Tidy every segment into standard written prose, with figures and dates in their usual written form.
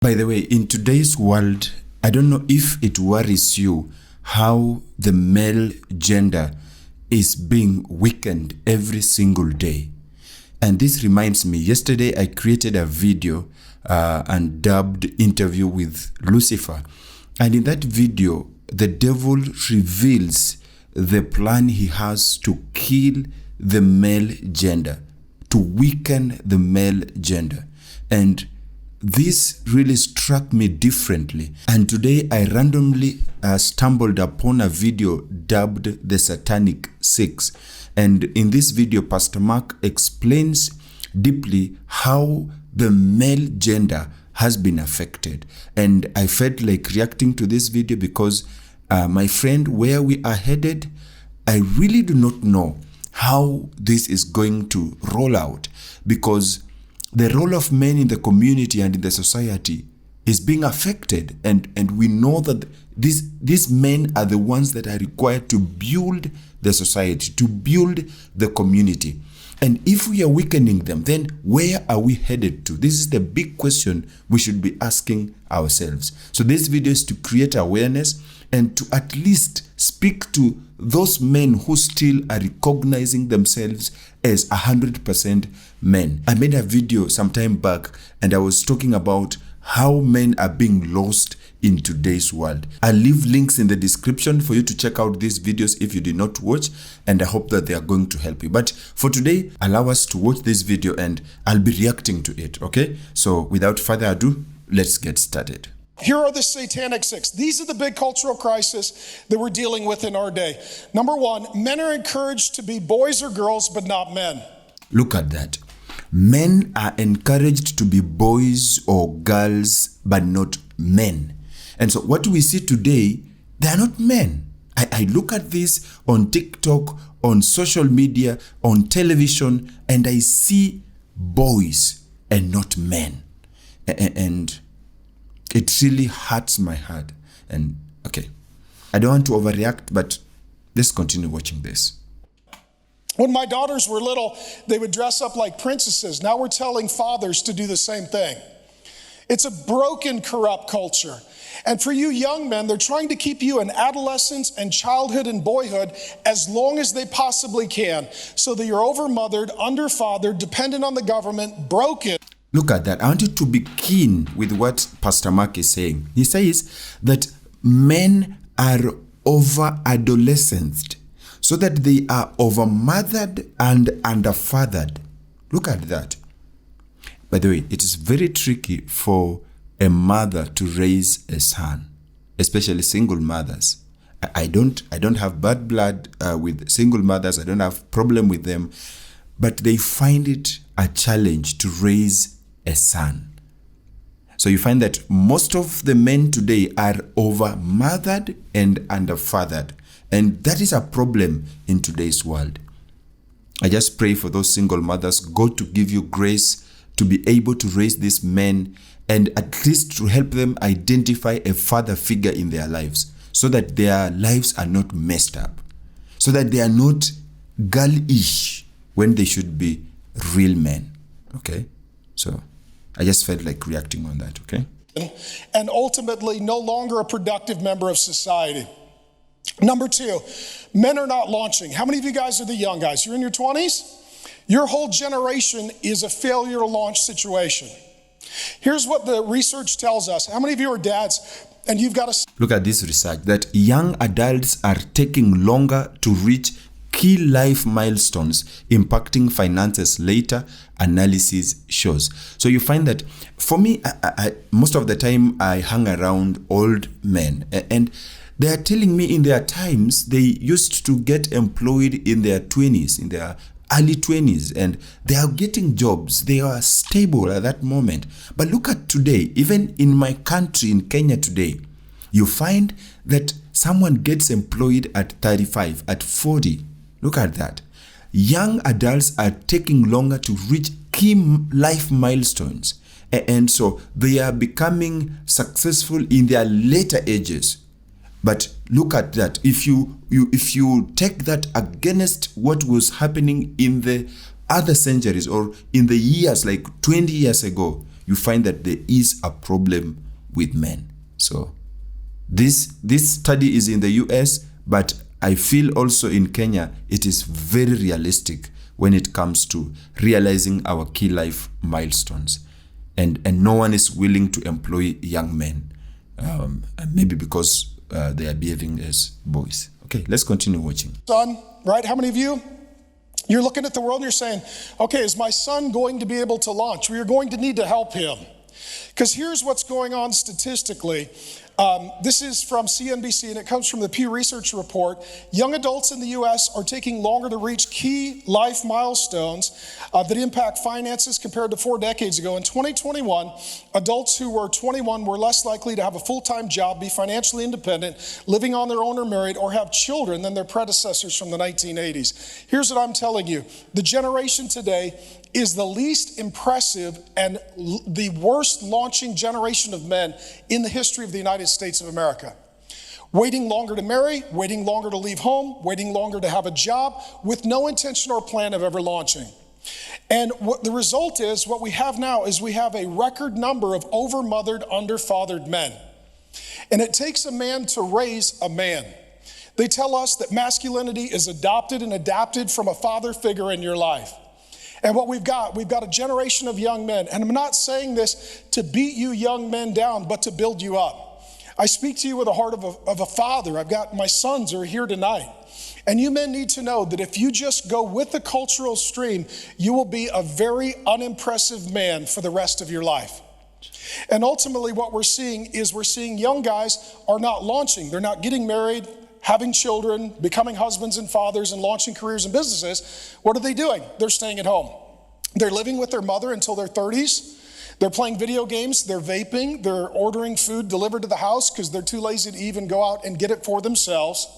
By the way, in today's world, I don't know if it worries you how the male gender is being weakened every single day. And this reminds me, yesterday I created a video and dubbed interview with Lucifer. And in that video, the devil reveals the plan he has to kill the male gender, to weaken the male gender. And this really struck me differently. And today I randomly stumbled upon a video dubbed the Satanic 6. And in this video, Pastor Mark explains deeply how the male gender has been affected. And I felt like reacting to this video because my friend, where we are headed, I really do not know how this is going to roll out, because the role of men in the community and in the society is being affected. And we know that these men are the ones that are required to build the society, to build the community. And if we are weakening them, then where are we headed to? This is the big question we should be asking ourselves. So this video is to create awareness and to at least speak to those men who still are recognizing themselves as 100% men. I made a video some time back and I was talking about how men are being lost in today's world. I'll leave links in the description for you to check out these videos if you did not watch, and I hope that they are going to help you. But for today, allow us to watch this video and I'll be reacting to it, okay? So without further ado, let's get started. Here are the Satanic 6. These are the big cultural crises that we're dealing with in our day. Number one, men are encouraged to be boys or girls, but not men. Look at that. Men are encouraged to be boys or girls, but not men. And so what we see today, they are not men. I look at this on TikTok, on social media, on television, and I see boys and not men. And it really hurts my heart. And okay, I don't want to overreact, but let's continue watching this. When my daughters were little, they would dress up like princesses. Now we're telling fathers to do the same thing. It's a broken, corrupt culture. And for you young men, they're trying to keep you in adolescence and childhood and boyhood as long as they possibly can, so that you're overmothered, underfathered, dependent on the government, broken. Look at that. I want you to be keen with what Pastor Mark is saying. He says that men are over-adolescent, so that they are over-mothered and underfathered. Look at that. By the way, it is very tricky for a mother to raise a son, especially single mothers. I don't have bad blood with single mothers. I don't have problem with them, but they find it a challenge to raise a son. So you find that most of the men today are over-mothered and underfathered. And that is a problem in today's world. I just pray for those single mothers, God to give you grace to be able to raise these men and at least to help them identify a father figure in their lives, so that their lives are not messed up, so that they are not girl-ish when they should be real men. Okay? So I just felt like reacting on that, okay? And ultimately no longer a productive member of society. Number two, men are not launching. How many of you guys are the young guys? You're in your 20s? Your whole generation is a failure to launch situation. Here's what the research tells us. How many of you are dads and you've got a... Look at this research, that young adults are taking longer to reach key life milestones impacting finances later, analysis shows. So you find that for me, I most of the time I hang around old men, and they are telling me in their times they used to get employed in their 20s, in their early 20s, and they are getting jobs. They are stable at that moment. But look at today, even in my country, in Kenya today, you find that someone gets employed at 35, at 40. Look at that. Young adults are taking longer to reach key life milestones. And so they are becoming successful in their later ages. But look at that. If you take that against what was happening in the other centuries or in the years like 20 years ago, you find that there is a problem with men. So this study is in the US, but I feel also in Kenya, it is very realistic when it comes to realizing our key life milestones. And no one is willing to employ young men, maybe because they are behaving as boys. Okay, let's continue watching. Son, right? How many of you? You're looking at the world and you're saying, okay, is my son going to be able to launch? We are going to need to help him. Because here's what's going on statistically. This is from CNBC, and it comes from the Pew Research report. Young adults in the U.S. are taking longer to reach key life milestones that impact finances compared to 4 decades ago. In 2021, adults who were 21 were less likely to have a full-time job, be financially independent, living on their own or married, or have children than their predecessors from the 1980s. Here's what I'm telling you. The generation today is the least impressive and the worst launching generation of men in the history of the United States of America. Waiting longer to marry, waiting longer to leave home, waiting longer to have a job, with no intention or plan of ever launching. And what the result is, what we have now is we have a record number of over-mothered, under-fathered men. And it takes a man to raise a man. They tell us that masculinity is adopted and adapted from a father figure in your life. And what we've got a generation of young men. And I'm not saying this to beat you young men down, but to build you up. I speak to you with the heart of a father. I've got my sons who are here tonight. And you men need to know that if you just go with the cultural stream, you will be a very unimpressive man for the rest of your life. And ultimately what we're seeing is young guys are not launching. They're not getting married, having children, becoming husbands and fathers, and launching careers and businesses. What are they doing? They're staying at home. They're living with their mother until their 30s. They're playing video games, they're vaping, they're ordering food delivered to the house because they're too lazy to even go out and get it for themselves.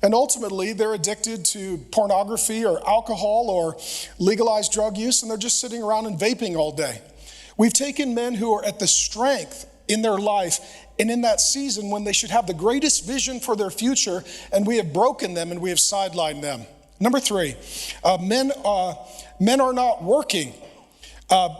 And ultimately, they're addicted to pornography or alcohol or legalized drug use, and they're just sitting around and vaping all day. We've taken men who are at the strength in their life and in that season when they should have the greatest vision for their future, and we have broken them and we have sidelined them. Number 3, men are not working.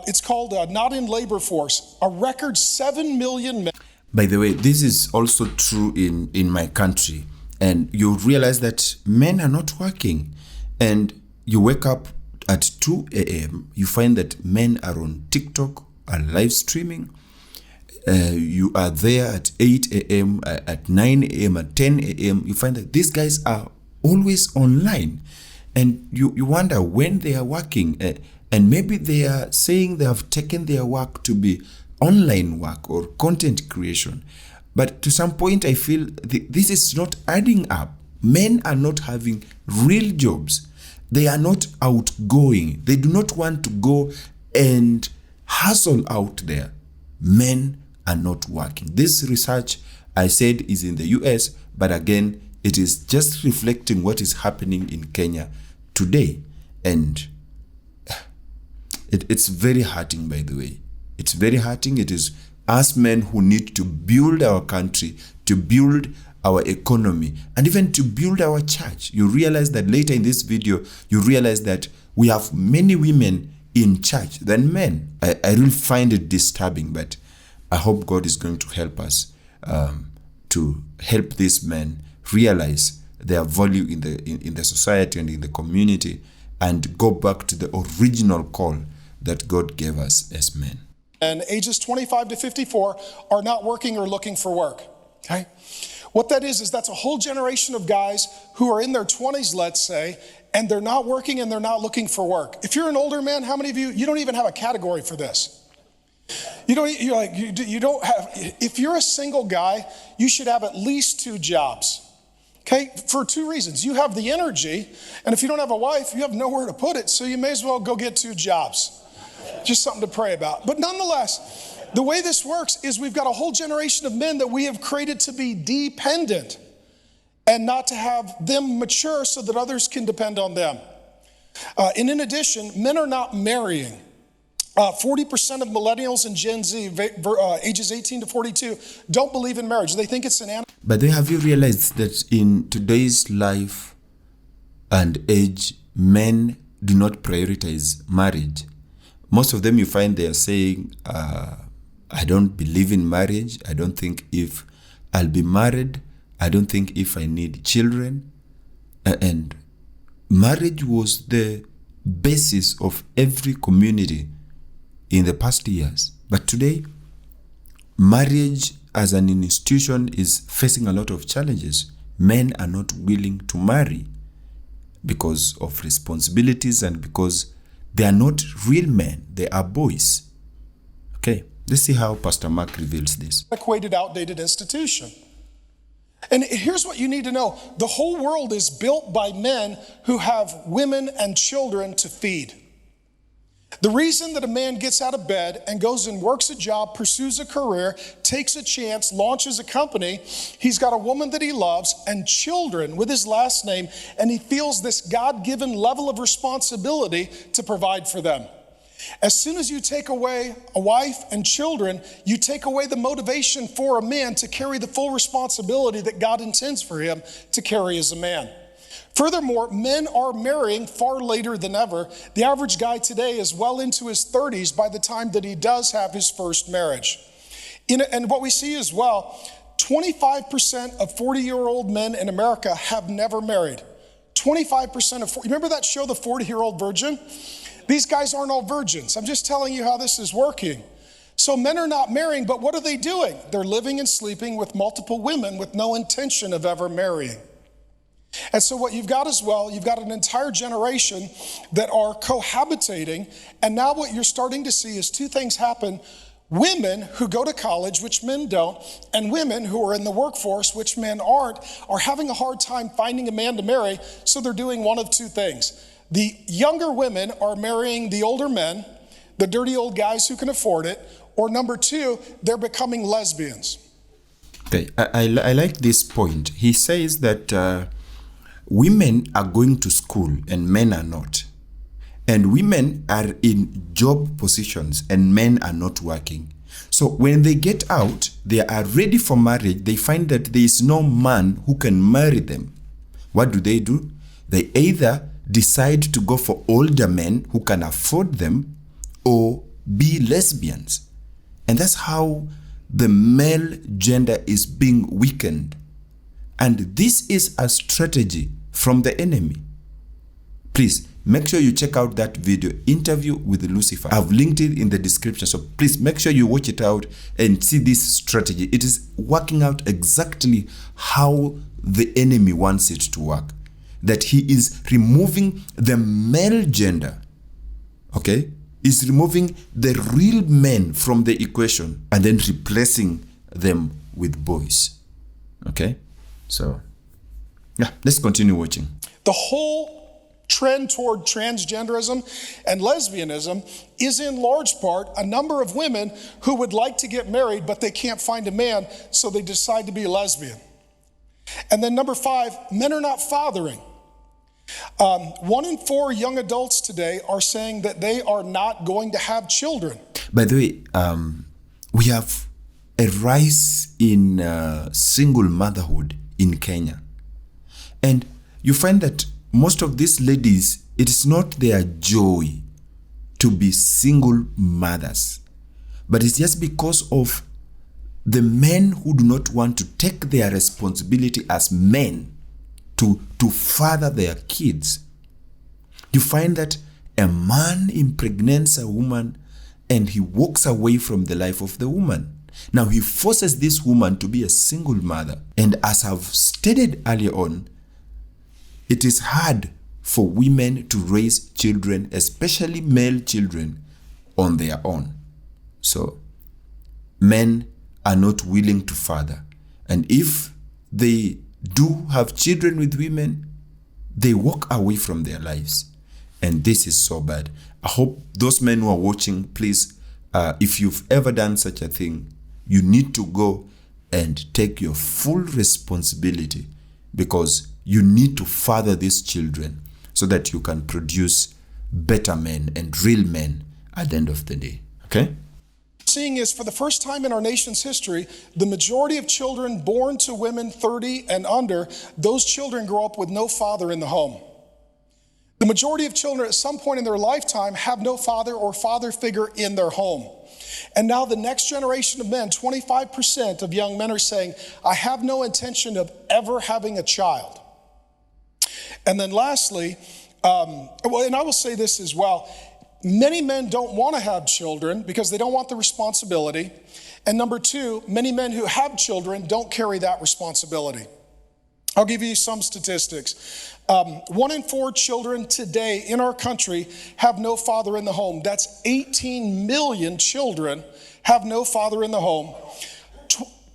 It's called not in labor force. A record 7 million men. By the way, this is also true in my country. And you realize that men are not working. And you wake up at 2 a.m., you find that men are on TikTok, are live streaming. You are there at 8 a.m., at 9 a.m., at 10 a.m. You find that these guys are always online. And you wonder when they are working. And maybe they are saying they have taken their work to be online work or content creation. But to some point, I feel this is not adding up. Men are not having real jobs. They are not outgoing. They do not want to go and hustle out there. Men are not working. This research, I said, is in the US, but again, it is just reflecting what is happening in Kenya today. And it's very hurting, by the way. It's very hurting. It is us men who need to build our country, to build our economy, and even to build our church. You realize that later in this video, you realize that we have many women in church than men. I really find it disturbing, but I hope God is going to help us to help these men realize their value in the society and in the community, and go back to the original call that God gave us as men. And ages 25 to 54 are not working or looking for work, okay? What that is that's a whole generation of guys who are in their 20s, let's say, and they're not working and they're not looking for work. If you're an older man, how many of you don't even have a category for this? If you're a single guy, you should have at least 2 jobs, okay? For 2 reasons. You have the energy, and if you don't have a wife, you have nowhere to put it, so you may as well go get 2 jobs. Just something to pray about. But nonetheless, the way this works is we've got a whole generation of men that we have created to be dependent and not to have them mature so that others can depend on them. And in addition, men are not marrying. 40% of millennials and Gen Z, ages 18 to 42, don't believe in marriage. They think it's an animal. But then have you realized that in today's life and age, men do not prioritize marriage? Most of them you find they are saying, I don't believe in marriage. I don't think if I'll be married. I don't think if I need children. And marriage was the basis of every community in the past years. But today, marriage as an institution is facing a lot of challenges. Men are not willing to marry because of responsibilities and because they are not real men. They are boys. Okay, let's see how Pastor Mark reveals this. Antiquated, outdated institution. And here's what you need to know. The whole world is built by men who have women and children to feed. The reason that a man gets out of bed and goes and works a job, pursues a career, takes a chance, launches a company, he's got a woman that he loves and children with his last name, and he feels this God-given level of responsibility to provide for them. As soon as you take away a wife and children, you take away the motivation for a man to carry the full responsibility that God intends for him to carry as a man. Furthermore, men are marrying far later than ever. The average guy today is well into his 30s by the time that he does have his first marriage. And what we see as well, 25% of 40-year-old men in America have never married. 25% of, remember that show, The 40-Year-Old Virgin? These guys aren't all virgins. I'm just telling you how this is working. So men are not marrying, but what are they doing? They're living and sleeping with multiple women with no intention of ever marrying. And so what you've got as well, you've got an entire generation that are cohabitating. And now what you're starting to see is two things happen. Women who go to college, which men don't, and women who are in the workforce, which men aren't, are having a hard time finding a man to marry. So they're doing one of two things. The younger women are marrying the older men, the dirty old guys who can afford it, or number two, they're becoming lesbians. Okay, I like this point. He says that women are going to school and men are not. And women are in job positions and men are not working. So when they get out, they are ready for marriage. They find that there is no man who can marry them. What do? They either decide to go for older men who can afford them or be lesbians. And that's how the male gender is being weakened. And this is a strategy from the enemy. Please make sure you check out that video, Interview with Lucifer. I've linked it in the description. So please make sure you watch it out and see this strategy. It is working out exactly how the enemy wants it to work. That he is removing the male gender, okay? Is removing the real men from the equation and then replacing them with boys, okay? So, yeah, let's continue watching. The whole trend toward transgenderism and lesbianism is in large part a number of women who would like to get married, but they can't find a man, so they decide to be a lesbian. And then number 5, men are not fathering. 1 in 4 young adults today are saying that they are not going to have children. By the way, we have a rise in single motherhood in Kenya. And you find that most of these ladies, it is not their joy to be single mothers, but it's just because of the men who do not want to take their responsibility as men to father their kids. You find that a man impregnates a woman and he walks away from the life of the woman. Now he forces this woman to be a single mother. And as I've stated earlier on, it is hard for women to raise children, especially male children, on their own. So men are not willing to father. And if they do have children with women, they walk away from their lives. And this is so bad. I hope those men who are watching, please, if you've ever done such a thing, you need to go and take your full responsibility, because you need to father these children so that you can produce better men and real men at the end of the day. Okay? Seeing is, for the first time in our nation's history, the majority of children born to women 30 and under, those children grow up with no father in the home. The majority of children at some point in their lifetime have no father or father figure in their home. And now the next generation of men, 25% of young men are saying, I have no intention of ever having a child. And then lastly, and I will say this as well, many men don't want to have children because they don't want the responsibility. And number two, many men who have children don't carry that responsibility. I'll give you some statistics. 1 in 4 children today in our country have no father in the home. That's 18 million children have no father in the home.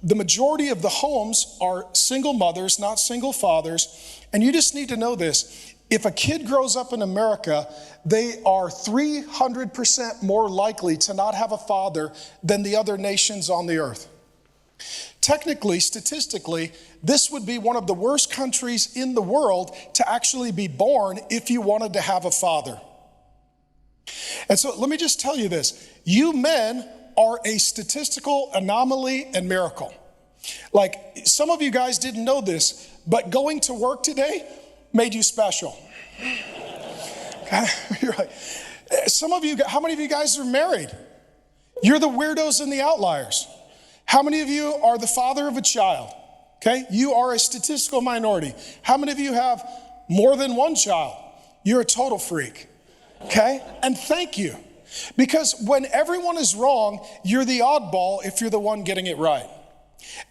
The majority of the homes are single mothers, not single fathers. And you just need to know this. If a kid grows up in America, they are 300% more likely to not have a father than the other nations on the earth. Technically, statistically, this would be one of the worst countries in the world to actually be born if you wanted to have a father. And so let me just tell you this. You men are a statistical anomaly and miracle. Like, some of you guys didn't know this, but going to work today made you special. You're right. Some of you, how many of you guys are married? You're the weirdos and the outliers. How many of you are the father of a child? Okay, you are a statistical minority. How many of you have more than one child? You're a total freak. Okay, and thank you. Because when everyone is wrong, you're the oddball if you're the one getting it right.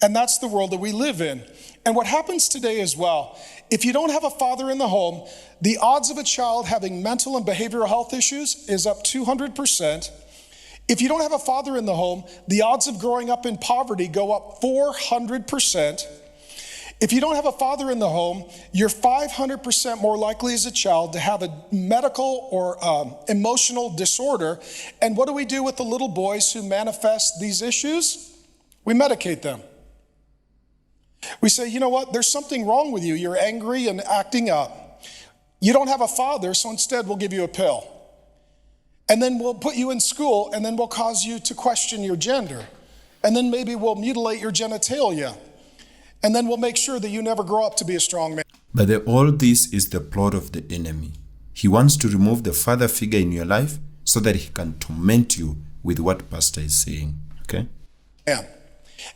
And that's the world that we live in. And what happens today as well, if you don't have a father in the home, the odds of a child having mental and behavioral health issues is up 200%. If you don't have a father in the home, the odds of growing up in poverty go up 400%. If you don't have a father in the home, you're 500% more likely as a child to have a medical or emotional disorder. And what do we do with the little boys who manifest these issues? We medicate them. We say, you know what, there's something wrong with you. You're angry and acting up. You don't have a father, so instead we'll give you a pill. And then we'll put you in school, and then we'll cause you to question your gender. And then maybe we'll mutilate your genitalia. And then we'll make sure that you never grow up to be a strong man. But all this is the plot of the enemy. He wants to remove the father figure in your life so that he can torment you with what Pastor is saying. Okay? Yeah.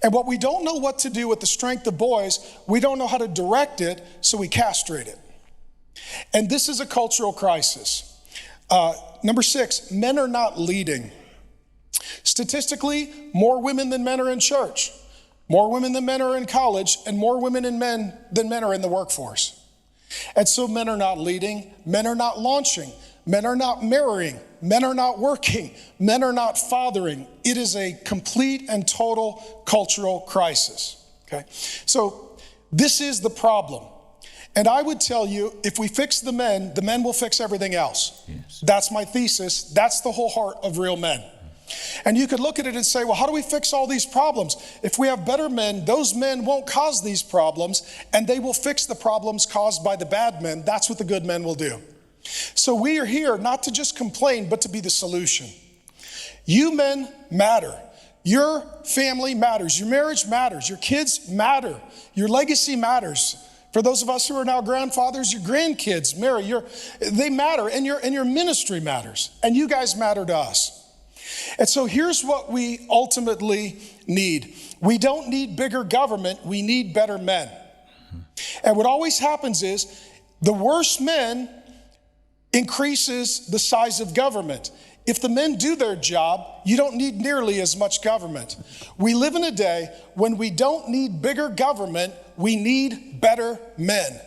And what we don't know what to do with the strength of boys, we don't know how to direct it, so we castrate it. And this is a cultural crisis. Number 6, men are not leading. Statistically, more women than men are in church, more women than men are in college, and more women than men are in the workforce. And so men are not leading, men are not launching, men are not marrying, men are not working, men are not fathering. It is a complete and total cultural crisis. Okay? So this is the problem. And I would tell you, if we fix the men will fix everything else. Yes. That's my thesis. That's the whole heart of real men. And you could look at it and say, well, how do we fix all these problems? If we have better men, those men won't cause these problems, and they will fix the problems caused by the bad men. That's what the good men will do. So we are here not to just complain, but to be the solution. You men matter. Your family matters. Your marriage matters. Your kids matter. Your legacy matters. For those of us who are now grandfathers, your grandkids, Mary, they matter, and your ministry matters, and you guys matter to us. And so here's what we ultimately need. We don't need bigger government, we need better men. And what always happens is the worse men increases the size of government. If the men do their job, you don't need nearly as much government. We live in a day when we don't need bigger government, we need better men.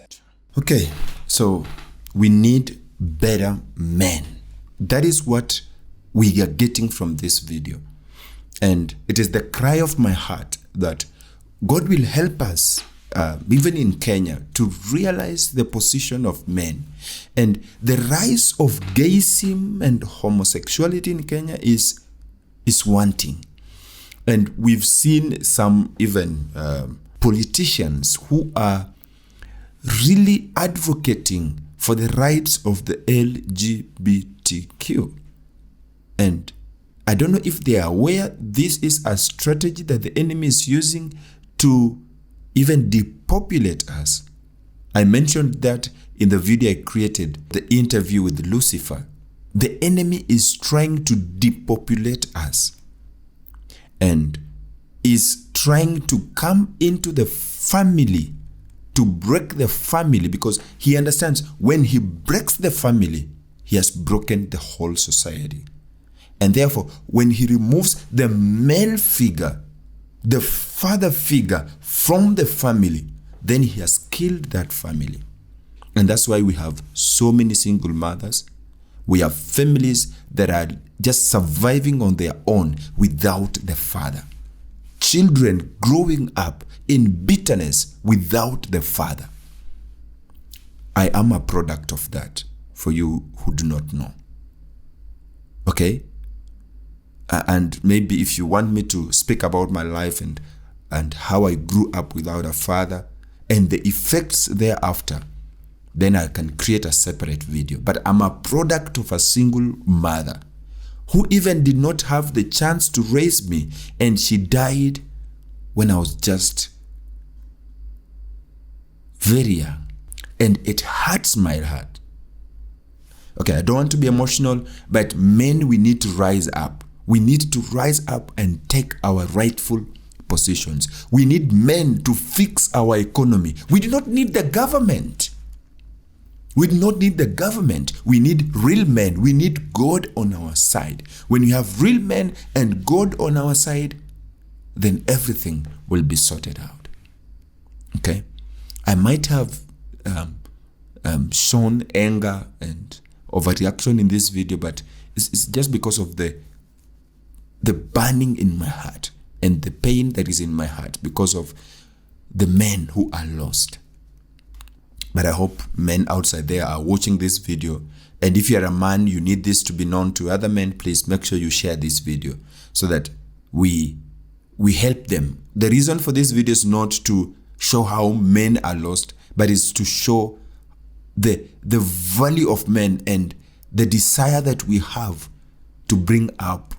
Okay, so we need better men. That is what we are getting from this video. And it is the cry of my heart that God will help us, even in Kenya, to realize the position of men. And the rise of gayism and homosexuality in Kenya is wanting. And we've seen some even politicians who are really advocating for the rights of the LGBTQ. And I don't know if they are aware this is a strategy that the enemy is using to even depopulate us. I mentioned that in the video I created, the interview with Lucifer. The enemy is trying to depopulate us and is trying to come into the family, to break the family, because he understands when he breaks the family, he has broken the whole society. And therefore, when he removes the male figure, the father figure from the family, then he has killed that family. And that's why we have so many single mothers. We have families that are just surviving on their own without the father. Children growing up in bitterness without the father. I am a product of that, for you who do not know. Okay? And maybe if you want me to speak about my life and how I grew up without a father and the effects thereafter, then I can create a separate video. But I'm a product of a single mother who even did not have the chance to raise me, and she died when I was just very young. And it hurts my heart. Okay, I don't want to be emotional, but men, we need to rise up. We need to rise up and take our rightful positions. We need men to fix our economy. We do not need the government. We do not need the government. We need real men. We need God on our side. When we have real men and God on our side, then everything will be sorted out. Okay? I might have shown anger and overreaction in this video, but it's just because of the burning in my heart and the pain that is in my heart because of the men who are lost. But I hope men outside there are watching this video. And if you're a man, you need this to be known to other men, please make sure you share this video so that we help them. The reason for this video is not to show how men are lost, but it's to show the value of men and the desire that we have to bring up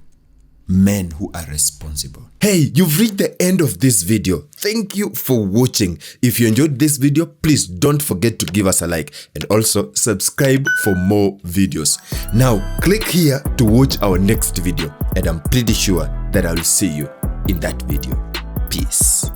men who are responsible. Hey, you've reached the end of this video. Thank you for watching. If you enjoyed this video, please don't forget to give us a like and also subscribe for more videos. Now, click here to watch our next video, and I'm pretty sure that I will see you in that video. Peace.